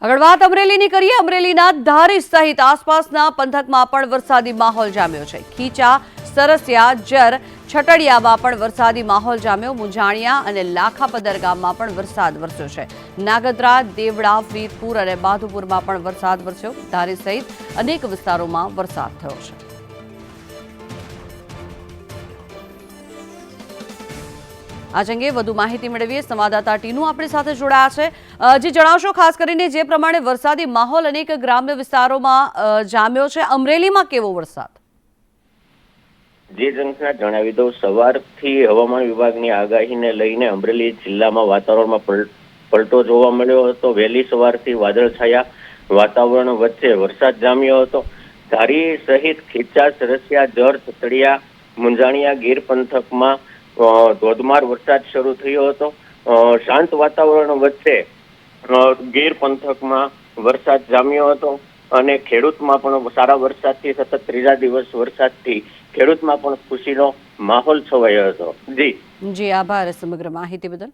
આગળ વાત અમરેલીની કરીએ। અમરેલીના ધારી સહિત આસપાસના પંથકમાં પણ વરસાદી માહોલ જામ્યો છે। ખીચા, સરસિયા, જર, છટડિયામાં પણ વરસાદી માહોલ જામ્યો। મુંજાણિયા અને લાખાપદર ગામમાં પણ વરસાદ વરસ્યો છે। નાગદરા, દેવડા, વીરપુર અને માધુપુરમાં પણ વરસાદ વરસ્યો। ધારી સહિત અનેક વિસ્તારોમાં વરસાદ થયો છે। आज अंगे વધુ માહિતી મેળવીએ। સંવાદદાતા ટીનુ આપણી સાથે જોડાયા છે। જે જણાવશો ખાસ કરીને જે પ્રમાણે વરસાદી માહોલ અનેક ગ્રામ્ય વિસ્તારોમાં જામ્યો છે, અમરેલીમાં કેવો વરસાદ? જે જંખના જણાવી દઉં, સવારથી હવામાન વિભાગની આગાહીને લઈને અમરેલી જિલ્લામાં વાતાવરણમાં પલટો જોવા મળ્યો હતો। વહેલી સવારથી વાદળછાયા વાતાવરણ વચ્ચે વરસાદ જામ્યો હતો। ધારી સહિત ખીચા, સરસિયા, જર, છતડિયા, મુંજાણિયા, ગીર પંથકમાં ધોધમાર વરસાદ શરૂ થયો હતો। શાંત વાતાવરણ વચ્ચે ગીર પંથકમાં વરસાદ જામ્યો હતો અને ખેડૂતમાં પણ સારા વરસાદથી સતત ત્રીજા દિવસ વરસાદથી ખેડૂતમાં પણ ખુશીનો માહોલ છવાયો હતો। જી આભાર સમગ્ર માહિતી બદલ।